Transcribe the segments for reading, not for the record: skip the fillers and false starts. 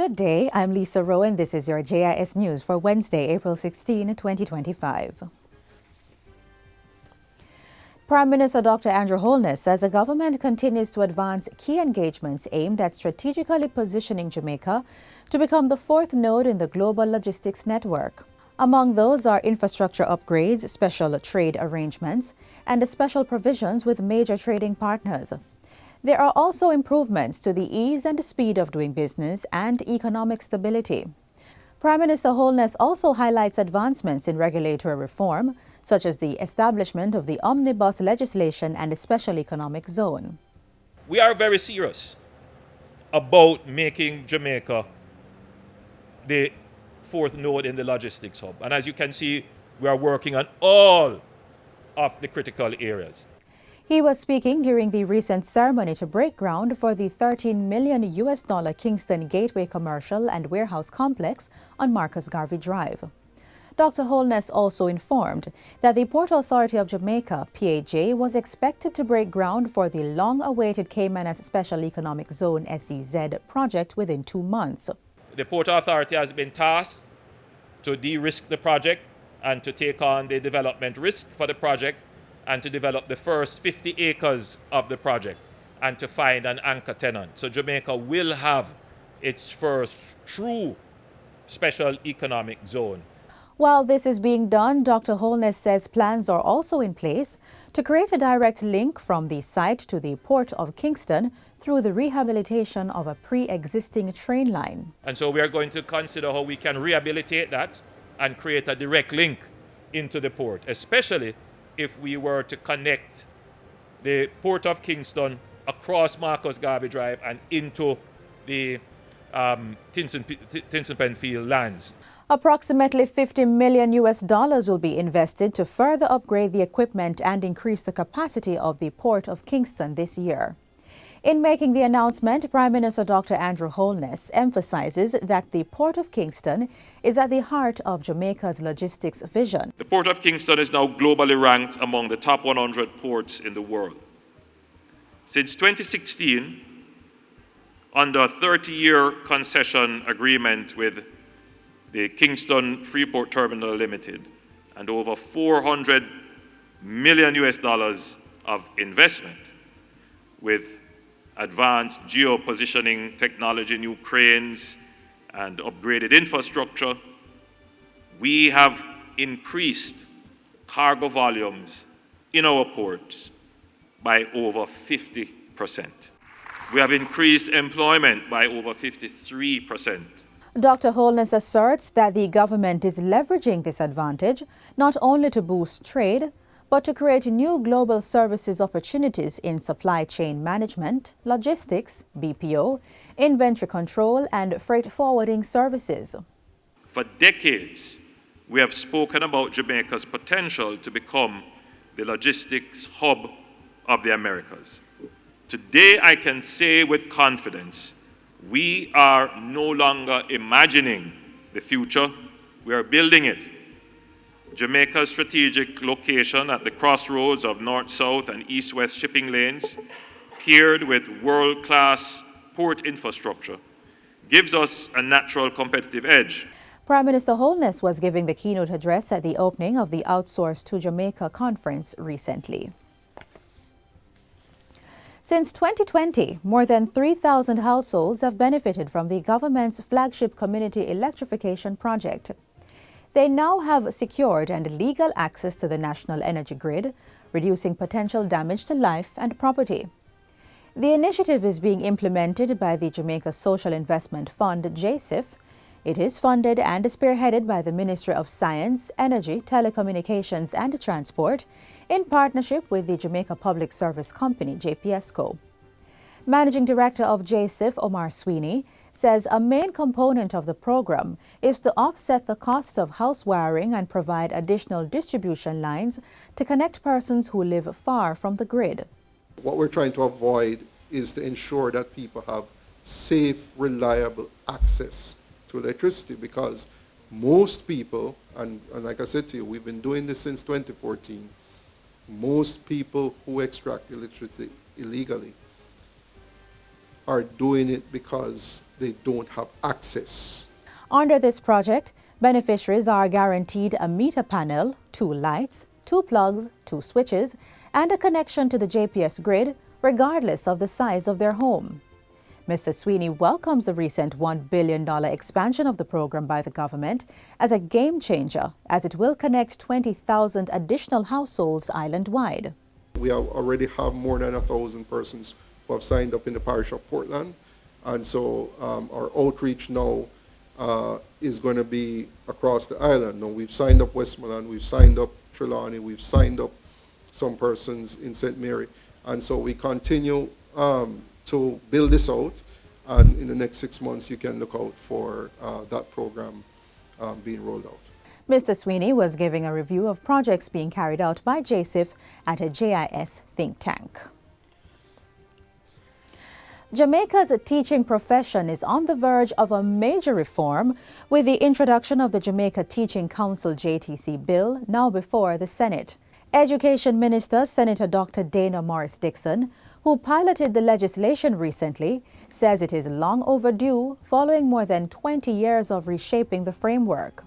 Good day, I'm Lisa Rowan. This is your JIS News for Wednesday, April 16, 2025. Prime Minister Dr. Andrew Holness says the government continues to advance key engagements aimed at strategically positioning Jamaica to become the fourth node in the global logistics network. Among those are infrastructure upgrades, special trade arrangements, and the special provisions with major trading partners. There are also improvements to the ease and speed of doing business and economic stability. Prime Minister Holness also highlights advancements in regulatory reform, such as the establishment of the omnibus legislation and the special economic zone. We are very serious about making Jamaica the fourth node in the logistics hub. And as you can see, we are working on all of the critical areas. He was speaking during the recent ceremony to break ground for the $13 million Kingston Gateway Commercial and Warehouse Complex on Marcus Garvey Drive. Dr. Holness also informed that the Port Authority of Jamaica, PAJ, was expected to break ground for the long-awaited Caymanas Special Economic Zone SEZ project within 2 months. The Port Authority has been tasked to de-risk the project and to take on the development risk for the project and to develop the first 50 acres of the project and to find an anchor tenant. So Jamaica will have its first true special economic zone. While this is being done, Dr. Holness says plans are also in place to create a direct link from the site to the Port of Kingston through the rehabilitation of a pre-existing train line. And so we are going to consider how we can rehabilitate that and create a direct link into the port, especially if we were to connect the Port of Kingston across Marcus Garvey Drive and into the Tinson Penfield lands. Approximately $50 million will be invested to further upgrade the equipment and increase the capacity of the Port of Kingston this year. In making the announcement, Prime Minister Dr. Andrew Holness emphasizes that the Port of Kingston is at the heart of Jamaica's logistics vision. The Port of Kingston is now globally ranked among the top 100 ports in the world. Since 2016, under a 30-year concession agreement with the Kingston Freeport Terminal Limited and over $400 million of investment with advanced geo-positioning technology, new cranes, and upgraded infrastructure, we have increased cargo volumes in our ports by over 50%. We have increased employment by over 53%. Dr. Holness asserts that the government is leveraging this advantage not only to boost trade, but to create new global services opportunities in supply chain management, logistics, BPO, inventory control, and freight forwarding services. For decades, we have spoken about Jamaica's potential to become the logistics hub of the Americas. Today, I can say with confidence, we are no longer imagining the future, we are building it. Jamaica's strategic location at the crossroads of north-south and east-west shipping lanes, paired with world-class port infrastructure, gives us a natural competitive edge. Prime Minister Holness was giving the keynote address at the opening of the Outsource to Jamaica conference recently. Since 2020, more than 3,000 households have benefited from the government's flagship community electrification project. They now have secured and legal access to the national energy grid, reducing potential damage to life and property. The initiative is being implemented by the Jamaica Social Investment Fund, JSIF. It is funded and spearheaded by the Ministry of Science, Energy, Telecommunications and Transport in partnership with the Jamaica Public Service Company, JPSCO. Managing Director of JSIF, Omar Sweeney, says a main component of the program is to offset the cost of house wiring and provide additional distribution lines to connect persons who live far from the grid. What we're trying to avoid is to ensure that people have safe, reliable access to electricity, because most people, and like I said to you, we've been doing this since 2014, most people who extract electricity illegally are doing it because they don't have access. Under this project, beneficiaries are guaranteed a meter panel, 2 lights, 2 plugs, 2 switches, and a connection to the JPS grid, regardless of the size of their home. Mr. Sweeney welcomes the recent $1 billion expansion of the program by the government as a game changer, as it will connect 20,000 additional households island-wide. We already have more than 1,000 persons who have signed up in the parish of Portland, and so our outreach now is going to be across the island. Now, we've signed up Westmoreland, we've signed up Trelawney, we've signed up some persons in St. Mary, and so we continue to build this out, and in the next 6 months you can look out for that program being rolled out. Mr. Sweeney was giving a review of projects being carried out by JSIF at a JIS think tank. Jamaica's teaching profession is on the verge of a major reform with the introduction of the Jamaica Teaching Council JTC bill now before the Senate. Education Minister Senator Dr. Dana Morris Dixon, who piloted the legislation recently, says it is long overdue following more than 20 years of reshaping the framework.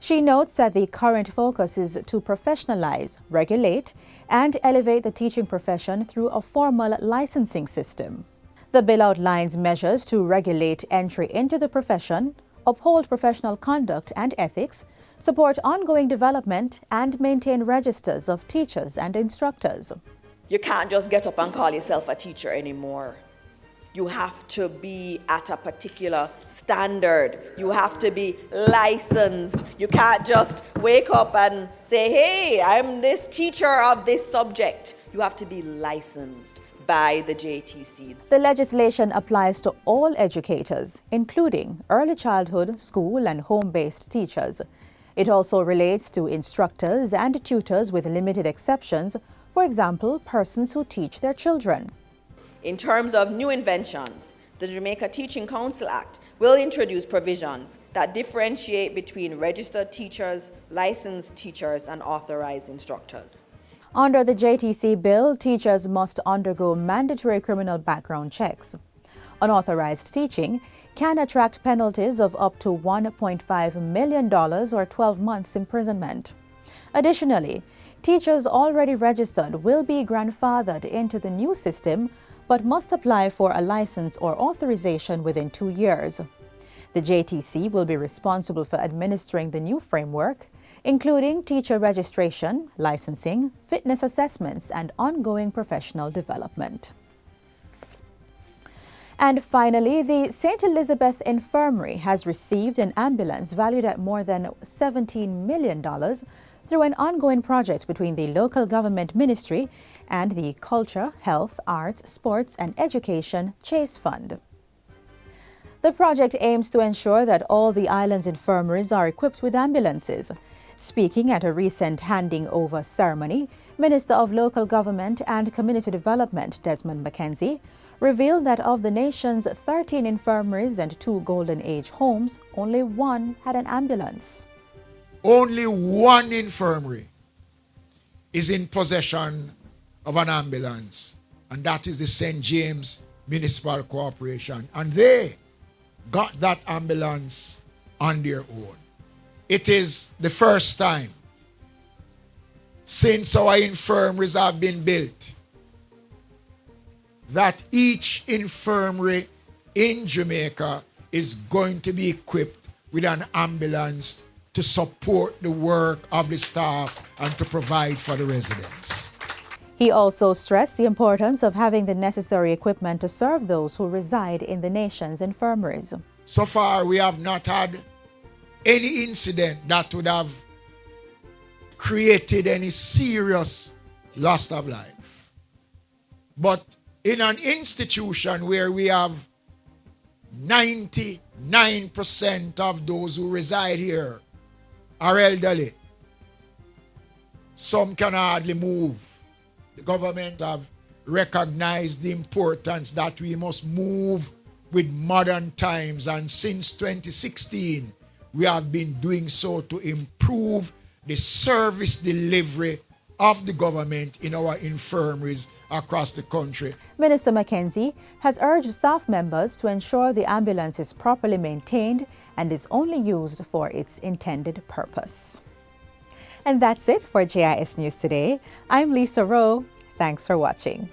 She notes that the current focus is to professionalize, regulate, and elevate the teaching profession through a formal licensing system. The bill outlines measures to regulate entry into the profession, uphold professional conduct and ethics, support ongoing development, and maintain registers of teachers and instructors. You can't just get up and call yourself a teacher anymore. You have to be at a particular standard. You have to be licensed. You can't just wake up and say, hey, I'm this teacher of this subject. You have to be licensed by the JTC. The legislation applies to all educators, including early childhood, school, and home-based teachers. It also relates to instructors and tutors with limited exceptions, for example, persons who teach their children. In terms of new inventions, the Jamaica Teaching Council Act will introduce provisions that differentiate between registered teachers, licensed teachers, and authorized instructors. Under the JTC bill, teachers must undergo mandatory criminal background checks. Unauthorized teaching can attract penalties of up to $1.5 million or 12 months imprisonment. Additionally, teachers already registered will be grandfathered into the new system but must apply for a license or authorization within 2 years. The JTC will be responsible for administering the new framework, including teacher registration, licensing, fitness assessments, and ongoing professional development. And finally, the St. Elizabeth Infirmary has received an ambulance valued at more than $17 million through an ongoing project between the local government ministry and the Culture, Health, Arts, Sports and Education Chase Fund. The project aims to ensure that all the island's infirmaries are equipped with ambulances. Speaking at a recent handing over ceremony, Minister of Local Government and Community Development Desmond McKenzie revealed that of the nation's 13 infirmaries and 2 Golden Age homes, only 1 had an ambulance. Only 1 infirmary is in possession of an ambulance, and that is the St. James Municipal Corporation, and they got that ambulance on their own. It is the first time since our infirmaries have been built that each infirmary in Jamaica is going to be equipped with an ambulance to support the work of the staff and to provide for the residents. He also stressed the importance of having the necessary equipment to serve those who reside in the nation's infirmaries. So far, we have not had any incident that would have created any serious loss of life. But in an institution where we have 99% of those who reside here are elderly, some can hardly move. The government have recognized the importance that we must move with modern times, and since 2016, we have been doing so to improve the service delivery of the government in our infirmaries across the country. Minister Mackenzie has urged staff members to ensure the ambulance is properly maintained and is only used for its intended purpose. And that's it for JIS News Today. I'm Lisa Rowe. Thanks for watching.